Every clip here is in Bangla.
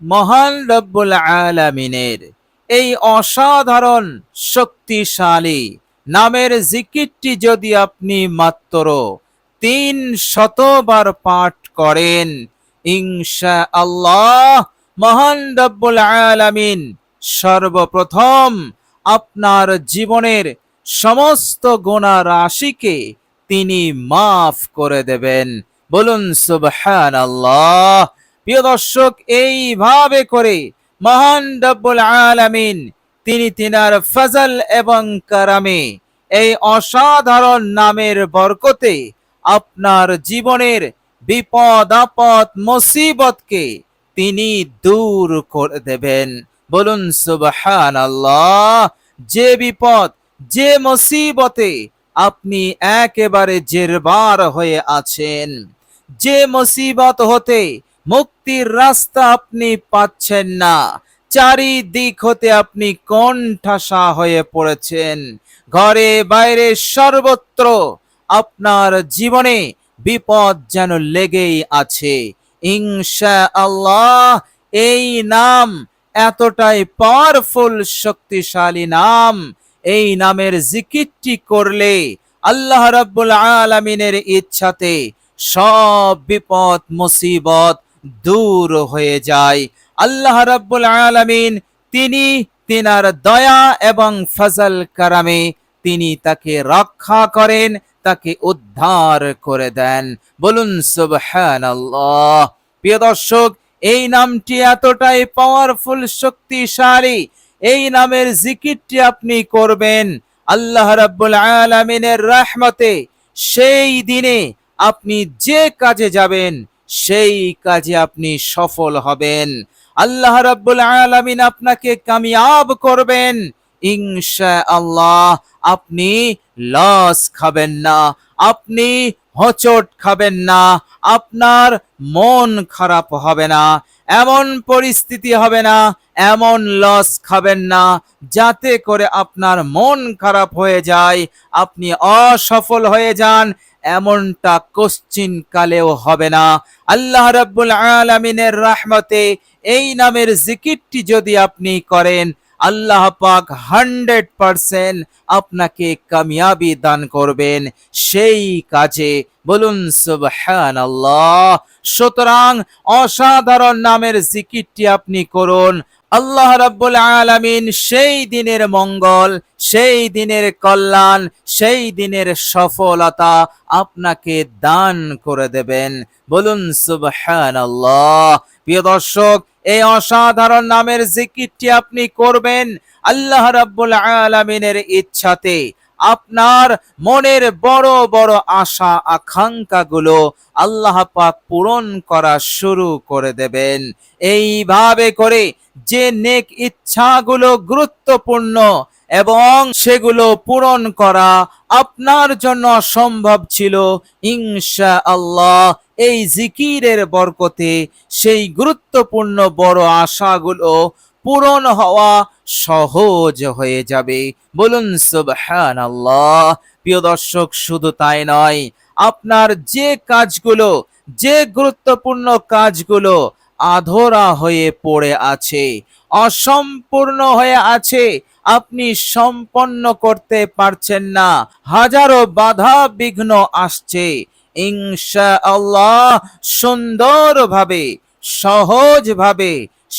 মহান রব্বুল আলামিনের এই অসাধারণ শক্তিশালী নামের জিকিরটি যদি আপনি মাত্র ৩০০ বার পাঠ করেন, ইনশাআল্লাহ মহান রব্বুল আলামিন সর্বপ্রথম আপনার জীবনের সমস্ত গুনাহ রাশিকে তিনি মাফ করে দেবেন। বলুন সুবহানাল্লাহ। প্রিয় দর্শক, এইভাবে করে মহান রব্বুল আলামিন তিনি তিনার ফজল এবং কারামে এই অসাধারণ নামের বরকতে আপনার জীবনের বিপদ আপদ মুসিবতকে তিনি দূর করে দেবেন। বলুন সুবহানাল্লাহ। যে বিপদ, যে মুসিবতে আপনি একেবারে জেরবার হয়ে আছেন, যে মুসিবত হতে মুক্তির রাস্তা আপনি পাচ্ছেন না, চারিদিক হতে আপনি কোণঠাসা হয়ে পড়েছেন, ঘরে বাইরে সর্বত্র আপনার জীবনে বিপদ যেন লেগেই আছে, ইনশাআল্লাহ এই নাম এতটাই পাওয়ারফুল, শক্তিশালী নাম, এই নামের জিকিরটি করলে আল্লাহ রাব্বুল আলামিনের ইচ্ছাতে সব বিপদ মুসিবত দূর হয়ে যায়। আল্লাহ রাব্বুল আলামিন তিনি তিনার দয়া এবং ফজল কারামে তিনি তাকে রক্ষা করেন, তাকে উদ্ধার করে দেন। বলুন সুবহানাল্লাহ। প্রিয় দর্শক, এই নামটি এতটাই পাওয়ারফুল, শক্তিশালী, এই নামের জিকিরটি আপনি করবেন, আল্লাহ রাব্বুল আলামিনের রহমতে সেই দিনে আপনি যে কাজে যাবেন সেই কাজে আপনি সফল হবেন। আল্লাহ রাব্বুল আলামিন আপনাকে কামিয়াব করবেন ইনশাআল্লাহ। আপনি লস খাবেন না, আপনি হোঁচট খাবেন না, আপনার মন খারাপ হবে না, এমন পরিস্থিতি হবে না, এমন লস খাবেন না যাতে করে আপনার মন খারাপ হয়ে যায়, আপনি অসফল হয়ে যান, এমনটা কোশ্চিন কালেও হবে না। আল্লাহ রাব্বুল আলামিনের রহমতে এই নামের জিকিরটি যদি আপনি করেন, আল্লাহ পাক 100% আপনাকে কামিয়াবি দান করবেন সেই কাজে। বলুন সুবহানাল্লাহ। সুতরাং অসাধারণ নামের জিকিরটি আপনি করুন, আল্লাহ রাব্বুল আলামিন সেই দিনের মঙ্গল, সেই দিনের কল্যাণ, সেই দিনের সফলতা আপনাকে দান করে দেবেন। বলুন সুবহানাল্লাহ। প্রিয় দর্শক, এই অসাধারণ নামের জিকিরটি আপনি করবেন, আল্লাহ রাব্বুল আলামিনের ইচ্ছাতে আপনার মনের বড় বড় আশা আকাঙ্ক্ষাগুলো আল্লাহ পাক পূরণ করা শুরু করে দেবেন। এইভাবে করে যে নেক ইচ্ছাগুলো গুরুত্বপূর্ণ এবং সেগুলো পূরণ করা আপনার জন্য অসম্ভব ছিল, ইনশাআল্লাহ এই জিকিরের বরকতে সেই গুরুত্বপূর্ণ বড় আশাগুলো পূরণ হওয়া সহজ হয়ে যাবে। বলুন সুবহানাল্লাহ। প্রিয় দর্শক, শুধু তাই নয়, আপনার যে কাজগুলো, যে গুরুত্বপূর্ণ কাজগুলো আধরা হয়ে পড়ে আছে, অসম্পূর্ণ হয়ে আছে, আপনি সম্পন্ন করতে পারছেন না, হাজারো বাধা বিঘ্ন আসছে, ইনশাআল্লাহ সুন্দরভাবে, সহজভাবে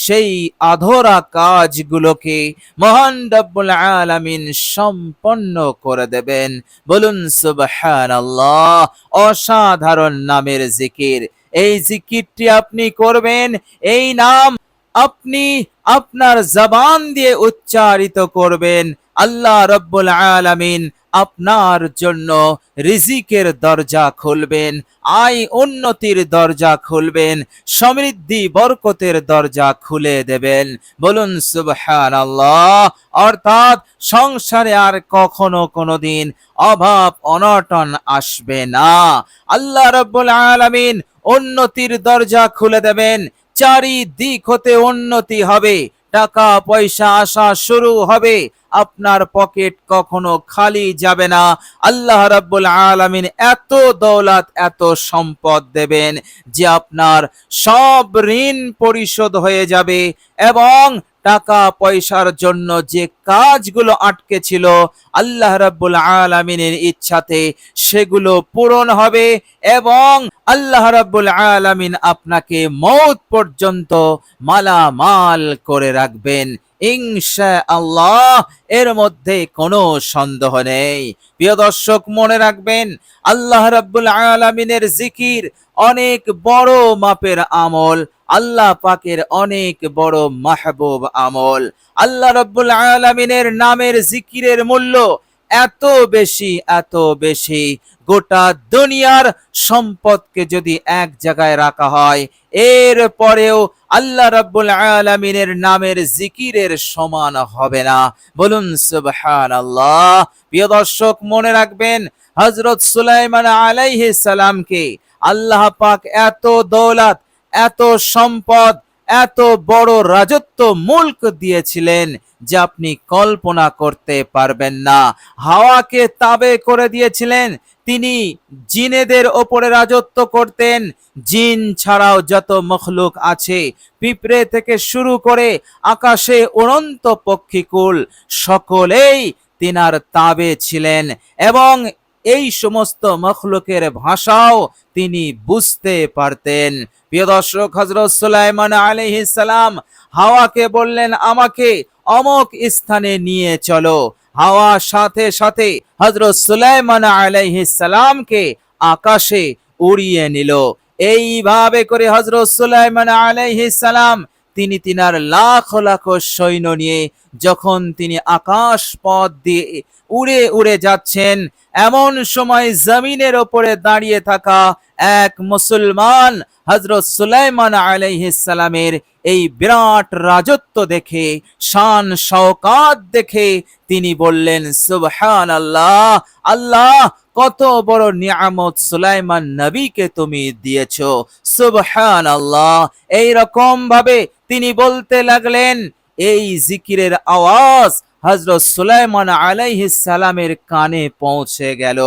সেই আধরা কাজগুলোকে মহান রব্বুল আলামিন সম্পন্ন করে দেবেন। বলুন সুবহানাল্লাহ। অসাধারণ নামের জিকির, এই জিকিরটি আপনি করবেন, এই নাম আপনি আপনার জবান দিয়ে উচ্চারিত করবেন, আল্লাহ রব্বুল আলামিন আপনার জন্য রিজিকের দরজা খুলবেন, আয় উন্নতির দরজা খুলবেন, সমৃদ্ধি বরকতের দরজা খুলে দেবেন। বলুন সুবহানাল্লাহ। অর্থাৎ সংসারে আর কখনো কোনোদিন অভাব অনটন আসবে না। আল্লাহ রাব্বুল আলামিন উন্নতির দরজা খুলে দেবেন, চারিদিক হতে উন্নতি হবে, টাকা পয়সা আসা শুরু হবে, আপনার পকেট কখনো খালি যাবে না। আল্লাহ রাব্বুল আলামিন এত দৌলত, এত সম্পদ দেবেন যে আপনার সব ঋণ পরিশোধ হয়ে যাবে, এবং টাকা পয়সার জন্য যে কাজগুলো আটকে ছিল আল্লাহ রাব্বুল আলামিনের ইচ্ছাতে সেগুলো পূরণ হবে, এবং আল্লাহ রাব্বুল আলামিন আপনাকে মওত পর্যন্ত মালামাল করে রাখবেন ইনশাআল্লাহ। এর মধ্যে কোনো সন্দেহ নেই। প্রিয় দর্শক, মনে রাখবেন, আল্লাহ রাব্বুল আলামিনের জিকির অনেক বড় মাপের আমল, আল্লাহ পাকের অনেক বড় মাহবুব আমল। আল্লাহ রাব্বুল আলামিনের নামের জিকিরের মূল্য এত বেশি, এত বেশি, গোটা দুনিয়ার সম্পদকে যদি এক জায়গায় রাখা হয়, এর পরেও আল্লাহ রাব্বুল আলামিনের নামের জিকিরের সমান হবে না। বলুন সুবহানাল্লাহ। প্রিয় দর্শক, মনে রাখবেন, হযরত সুলাইমান আলাইহিস সালামকে আল্লাহ পাক এত দৌলত, এত সম্পদ, এত বড় রাজত্ব, মুলক দিয়েছিলেন যে আপনি কল্পনা করতে পারবেন না। হাওয়াকে তাবে করে দিয়েছিলেন, তিনি জিনেদের ওপরে রাজত্ব করতেন। জিন ছাড়াও যত মখলুক আছে, পিঁপড়ে থেকে শুরু করে আকাশে উড়ন্ত পক্ষীকুল, সকলেই তিনার তাবে ছিলেন, এবং এই সমস্ত মখলুকের ভাষাও তিনি বুঝতে পারতেন। প্রিয় দর্শক, হযরত সুলাইমান আলাইহিস সালাম হাওয়াকে বললেন, আমাকে অমুক স্থানে নিয়ে চলো। হাওয়া সাথে সাথে হযরত সুলাইমান আলাইহিস সালামকে আকাশে উড়িয়ে নিল। এইভাবে করে হযরত সুলাইমান আলাইহিস সালাম তিনি তিনার লাখ লাখ সৈন্য নিয়ে যখন তিনি আকাশ পথ দিয়ে উড়ে উড়ে যাচ্ছেন, এমন সময় জমিনের ওপরে দাঁড়িয়ে থাকা এক মুসলমান হযরত সুলাইমান আলাইহিস সালামের এই বিরাট রাজত্ব দেখে, শান শওকাত দেখে তিনি বললেন, সুবহানাল্লাহ, আল্লাহ কত বড় নিয়ামত সুলাইমান নবীকে তুমি দিয়েছো, সুবহানাল্লাহ। এই রকম ভাবে তিনি বলতে লাগলেন। এই জিকিরের আওয়াজ হযরত সুলাইমান আলাইহিস সালামের কানে পৌঁছে গেল।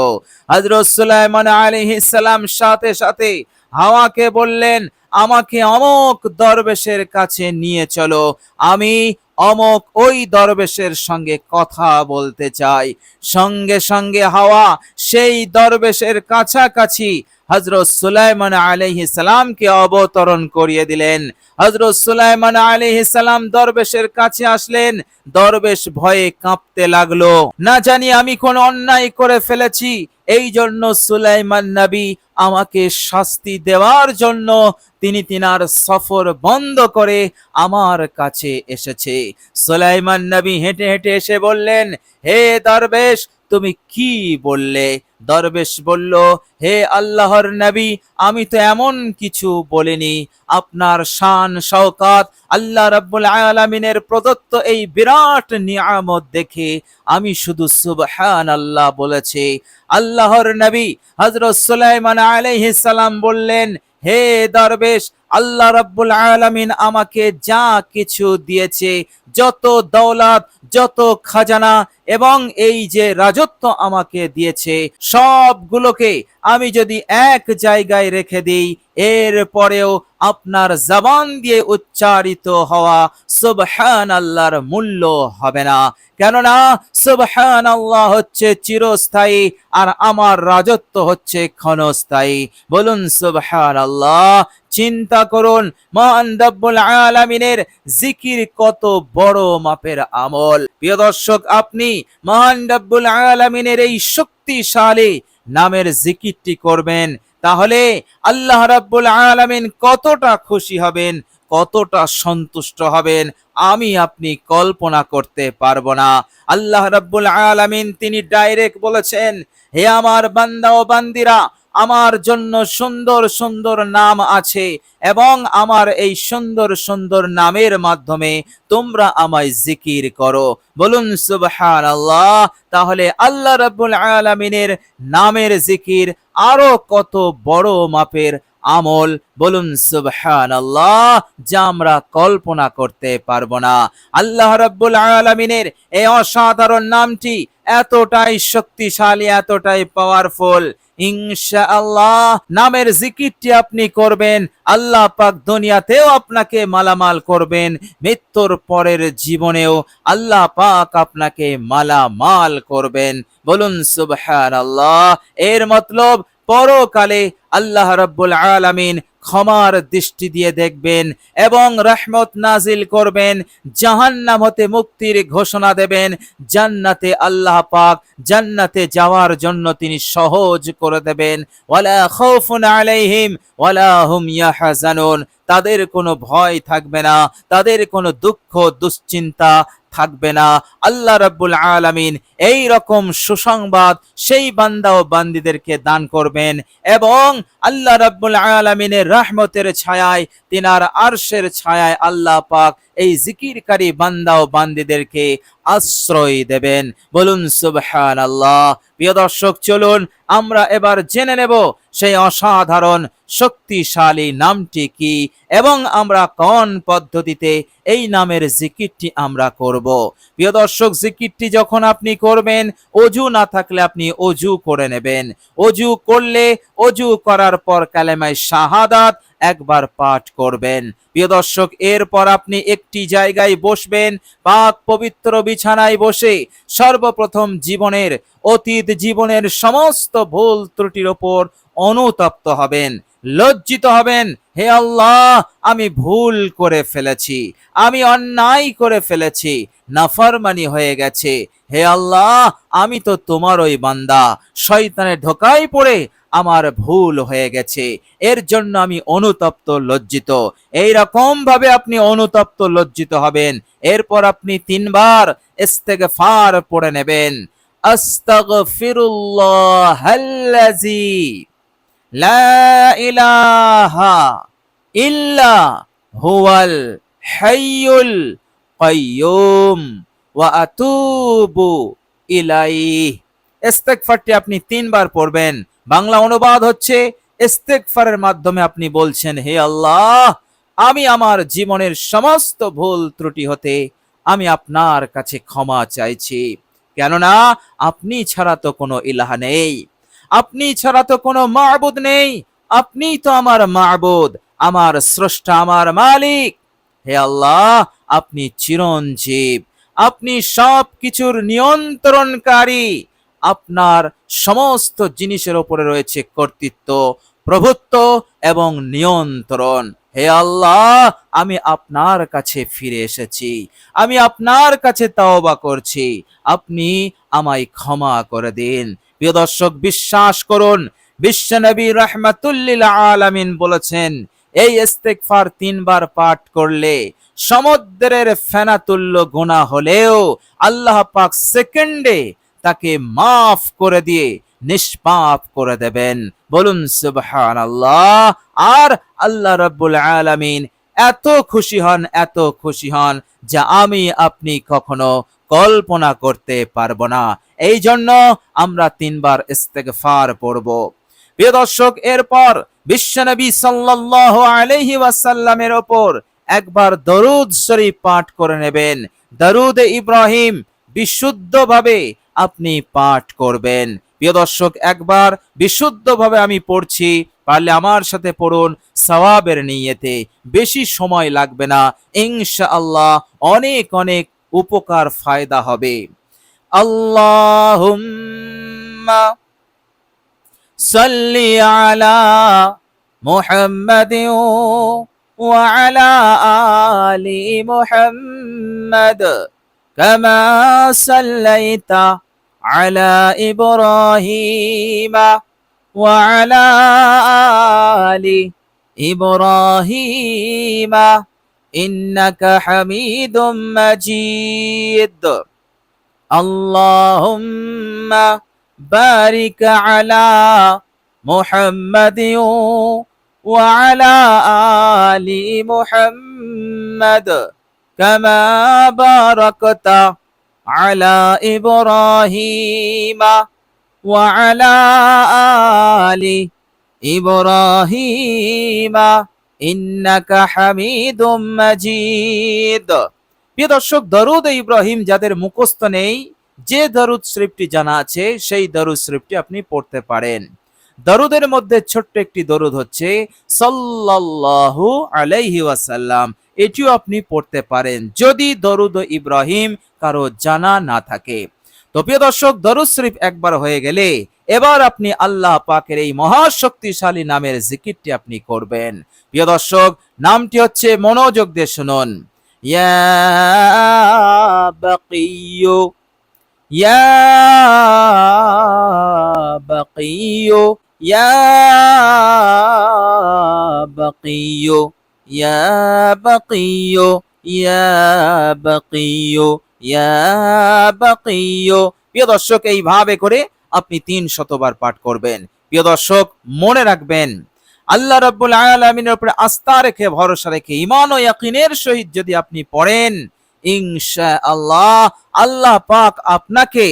হযরত সুলাইমান আলাইহিস সালাম সাথে সাথে হাওয়াকে বললেন, আমাকে অমুক দরবেশের কাছে নিয়ে চলো, আমি অমুক ওই দরবেশের সঙ্গে কথা বলতে চাই। সঙ্গে সঙ্গে হাওয়া সেই দরবেশের কাছাকাছি হযরত সুলাইমান আলাইহিস সালামকে অবতরণ করিয়ে দিলেন। হযরত সুলাইমান আলাইহিস সালাম দরবেশের কাছে আসলেন। দরবেশ ভয়ে কাঁপতে লাগলো, না জানি আমি কোন অন্যায় করে ফেলেছি, এই জন্য সুলাইমান নবী আমাকে শাস্তি দেওয়ার জন্য তিনি তিনার সফর বন্ধ করে আমার কাছে এসেছে। সুলাইমান নবী হেঁটে হেঁটে এসে বললেন, হে দরবেশ, তুমি কি বললে? দরবেশ বলল, হে আল্লাহর নবী, আমি তো এমন কিছু বলিনি। আপনার শান শওকাত, আল্লাহ রাব্বুল আলামিনের প্রদত্ত এই বিরাট নিয়ামত দেখে আমি শুধু সুবহানাল্লাহ বলেছি। আল্লাহর নবী হযরত সুলাইমান আলাইহিস সালাম বললেন, হে দরবেশ, আল্লাহ রাব্বুল আলামিন আমাকে যা কিছু দিয়েছে, যত দৌলত, যত খাজানা এবং এই যে রাজত্ব আমাকে দিয়েছে, সবগুলোকে আমি যদি এক জায়গায় রেখে দিই, এর পরেও আপনার জবান দিয়ে উচ্চারিত হওয়া সুবহানাল্লাহর মূল্য হবে না। কেননা সুবহানাল্লাহ হচ্ছে চিরস্থায়ী, আর আমার রাজত্ব হচ্ছে ক্ষণস্থায়ী। বলুন সুবহানাল্লাহ। চিন্তা করুন, মহান রব্বুল আলামিনের জিকির কত বড় মাপের আমল। প্রিয় দর্শক, আপনি মহান রব্বুল আলামিনের এই শক্তিশালী নামের জিকিরটি করবেন, তাহলে আল্লাহ রাব্বুল আলামিন কতটা খুশি হবেন, কতটা সন্তুষ্ট হবেন, আমি আপনি কল্পনা করতে পারবো না। আল্লাহ রাব্বুল আলামিন তিনি ডাইরেক্ট বলেছেন, হে আমার বান্দা ও বান্দিরা, আমার জন্য সুন্দর সুন্দর নাম আছে, এবং আমার এই সুন্দর সুন্দর নামের মাধ্যমে তোমরা আমায় জিকির করো। বলুন সুবহানাল্লাহ। তাহলে আল্লাহ রাব্বুল আলামিনের নামের জিকির আরো কত বড় মাপের, আমল, বলুন সুবহানাল্লাহ, যা আমরা কল্পনা করতে পারবো না। আল্লাহ রাব্বুল আলামিনের এই অসাধারণ নামটি এতটাই শক্তিশালী, এতটাই পাওয়ারফুল। ইনশাআল্লাহ নামের জিকিরটি আপনি করবেন, আল্লাহ পাক দুনিয়াতেও আপনাকে মালামাল করবেন, মৃত্যুর পরের জীবনেও আল্লাহ পাক আপনাকে মালামাল করবেন। বলুন সুবহানাল্লাহ। এর মতলব পরকালে আল্লাহ রাব্বুল আলামিন ক্ষমার দৃষ্টি দিয়ে দেখবেন এবং রহমত নাজিল করবেন, জাহান্নাম হতে মুক্তির ঘোষণা দেবেন, জান্নাতে আল্লাহ পাক জান্নাতে যাওয়ার জন্য তিনি সহজ করে দেবেন। ওয়ালা খাউফুন আলাইহিম ওয়ালা হুম ইয়াহজানুন, তাদের কোনো ভয় থাকবে না, তাদের কোনো দুঃখ দুশ্চিন্তা থাকবে না। আল্লাহ রাব্বুল আলামিন এই রকম সুসংবাদ সেই বান্দা ও বান্দীদেরকে দান করবেন এবং আল্লাহ রাব্বুল আলামিনের রহমতের ছায়ায়, তিনার আরশের ছায়ায় আল্লাহ পাক এই জিকিরকারী বান্দা ও বান্দীদেরকে আশ্রয় দেবেন। বলুন সুবহানাল্লাহ। প্রিয় দর্শক, চলুন আমরা এবার জেনে নেব সেই অসাধারণ শক্তিশালী নামটি কি এবং আমরা কোন পদ্ধতিতে এই নামের জিকিরটি আমরা করব। প্রিয় দর্শক, জিকিরটি যখন আপনি করবেন, অজু না থাকলে আপনি অজু করে নেবেন। অজু করলে অজু করার পর কালেমায়ে শাহাদাত একবার পাঠ করবেন। প্রিয় দর্শক, এরপর আপনি একটি জায়গায় বসবেন, পাক পবিত্র বিছানায় বসে সর্বপ্রথম জীবনের, অতীত জীবনের সমস্ত ভুল ত্রুটির ওপর অনুতপ্ত হবেন, লজ্জিত হবেন। হে আল্লাহ, আমি ভুল করে ফেলেছি, আমি অন্যায় করে ফেলেছি, নাফরমানি হয়ে গেছে। হে আল্লাহ, আমি তো তোমারই বান্দা, শয়তানের ধোঁকায় পড়ে আমার ভুল হয়ে গেছে, এর জন্য আমি অনুতপ্ত লজ্জিত। এই রকম ভাবে আপনি অনুতপ্ত লজ্জিত হবেন। এরপর আপনি 3 বার ইস্তেগফার পড়ে নেবেন। আস্তাগফিরুল্লাহাল্লাযী লা ইলাহা ইল্লা হুয়াল হাইয়ুল কাইয়্যুম ওয়া আতুবু ইলাইহি। ইস্তেগফারটি আপনি 3 বার পড়বেন। বাংলা অনুবাদ হচ্ছে, ইস্তেগফারের মাধ্যমে আপনি বলছেন, হে আল্লাহ, আমি আমার জীবনের সমস্ত ভুল ত্রুটি হতে আমি আপনার কাছে ক্ষমা চাইছি, কেননা আপনি ছাড়া তো কোনো ইলাহ নেই, আপনি ছাড়া তো কোনো মাবুদ নেই, আপনি তো আমার মাবুদ, আমার স্রষ্টা, আমার মালিক। হে আল্লাহ, আপনি চিরঞ্জীব, আপনি সব কিছুর নিয়ন্ত্রণকারী, আপনার সমস্ত জিনিসের উপরে রয়েছে কর্তৃত্ব, প্রভুত্ব এবং নিয়ন্ত্রণ। হে আল্লাহ, আমি আপনার কাছে ফিরে এসেছি, আমি আপনার কাছে তাওবা করছি, আপনি আমায় ক্ষমা করে দিন। প্রিয় দর্শক, বিশ্বাস করুন, বিশ্বনবী রাহমাতুল লিল আলামিন বলেছেন, এই ইস্তেগফার 3 বার পাঠ করলে সমুদ্রের ফেনাতুল্য গুনাহ হলেও আল্লাহ পাক সেকেন্ডে তাকে মাফ করে দিয়ে নিষ্পাপ করে দেবেন। বলুন সুবহানাল্লাহ। আর আল্লাহ রাব্বুল আলামিন এত খুশি হন, এত খুশি হন, যা আমি আপনি কখনো কল্পনা করতে পারবো না। এই জন্য আমরা 3 বার ইস্তেগফার পড়ব। প্রিয় দর্শক, এরপর বিশ্বনবী সাল্লাল্লাহু আলাইহি ওয়াসাল্লামের উপর একবার দরুদ শরীফ পাঠ করে নেবেন। দরুদ ইব্রাহিম বিশুদ্ধভাবে আপনি পাঠ করবেন। প্রিয় দর্শক, একবার বিশুদ্ধভাবে আমি পড়ছি, পারলে আমার সাথে পড়ুন সওয়াবের নিয়তে। বেশি সময় লাগবে না, ইনশাআল্লাহ অনেক অনেক উপকার ফায়দা হবে। আল্লাহুম্মা সাল্লি আলা মুহাম্মাদিন ওয়া আলা আলি মুহাম্মাদ কামা সাল্লাইতা আলা ইব্রাহিম ওয়া আলা আলি ইব্রাহিম ইন্নাকা হামিদুম মাজিদ। আল্লাহুম্মা বারিক আলা মুহাম্মাদিন ওয়া আলা আলি মুহাম্মাদ কামা বারাকতা আলা ইব্রাহিম ওয়া আলা আলি ইব্রাহিমা ইন্নাকা হামিদুম মাজিদ। প্রিয় দর্শক, দরুদ ইব্রাহিম যাদের মুখস্থ নেই, যে দরুদ শরীফটি জানা আছে সেই দরুদ শরীফটি আপনি পড়তে পারেন। দরুদের মধ্যে ছোট্ট একটি দরুদ হচ্ছে সাল্লাল্লাহু আলাইহি ওয়াসাল্লাম, এটিও আপনি পড়তে পারেন যদি দরুদ ইব্রাহিম কারো জানা না থাকে। তো প্রিয় দর্শক, দরুদ শরীফ একবার হয়ে গেলে এবার আপনি আল্লাহ পাকের এই মহাশক্তিশালী নামের জিকিরটি আপনি করবেন। প্রিয় দর্শক, নামটি হচ্ছে, মনোযোগ দিয়ে শুনুন, ইয়া বাকিয়্যু, ইয়া বাকিয়্যু, ইয়া বাকিয়্যু, ইয়া বাকিয়্যু, ইয়া বাকিয়্যু, ইয়া বাকিয়্যু। প্রিয় দর্শক, এইভাবে করে আপনি ৩০০ বার পাঠ করবেন। প্রিয় দর্শক, মনে রাখবেন, আল্লাহ রাব্বুল আলামিনের উপরে আস্থা রেখে, ভরসা রেখে, ঈমান ও ইয়াকিনের সহিত যদি আপনি পড়েন, ইনশাআল্লাহ আল্লাহ পাক আপনাকে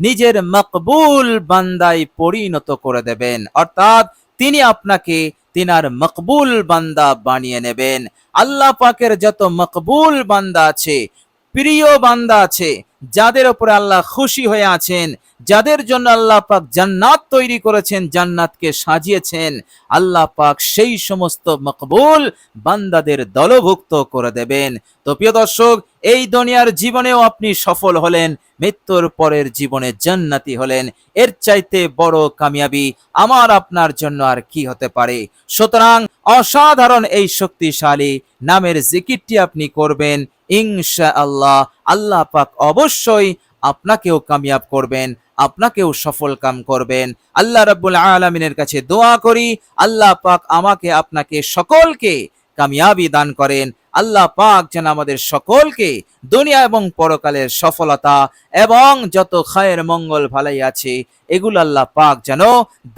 নিজের মকবুল বান্দায় পরিণত করে দেবেন, অর্থাৎ তিনি আপনাকে তিনার মকবুল বান্দা বানিয়ে নেবেন। আল্লাহ পাকের যত মকবুল বান্দা আছে, প্রিয় বান্দা আছে, যাদের উপরে আল্লাহ খুশি হয়ে আছেন, যাদের জন্য আল্লাহ পাক জান্নাত তৈরি করেছেন, জান্নাতকে সাজিয়েছেন, আল্লাহ পাক সেই সমস্ত মকবুল বান্দাদের দলভুক্ত করে দেবেন। তো প্রিয় দর্শক, এই দুনিয়ার জীবনেও আপনি সফল হলেন, মৃত্যুর পরের জীবনে জান্নাতি হলেন। এর চাইতে বড় কামিয়াবি আমার আপনার জন্য আর কি হতে পারে? সুতরাং অসাধারণ এই শক্তিশালী নামের জিকিরটি আপনি করবেন, ইনশাআল্লাহ আল্লাহ পাক অবশ্যই আপনাকেও কামিয়াব করবেন, আপনাকেও সফল কাম করবেন। আল্লাহ রাব্বুল আলামিনের কাছে দোয়া করি, আল্লাহ পাক আমাকে আপনাকে সকলকে কামিয়াবি দান করেন। আল্লাহ পাক যেন আমাদের সকলকে দুনিয়া এবং পরকালের সফলতা এবং যত খায়ের মঙ্গল ভালাই আছে এগুলো আল্লাহ পাক যেন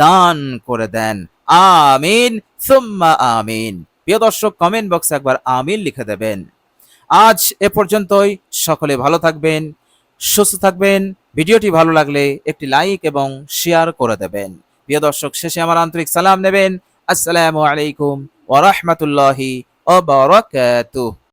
দান করে দেন। আমিন সুম্মা আমিন। প্রিয় দর্শক, কমেন্ট বক্সে একবার আমিন লিখে দেবেন। আজ এ পর্যন্তই। সকলে ভালো থাকবেন, সুস্থ থাকবেন। ভিডিওটি ভালো লাগলে একটি লাইক এবং শেয়ার করে দেবেন। প্রিয় দর্শক, শেষে আমার আন্তরিক সালাম নেবেন। আসসালামু আলাইকুম ওয়া রাহমাতুল্লাহি ওয়া বারাকাতুহু।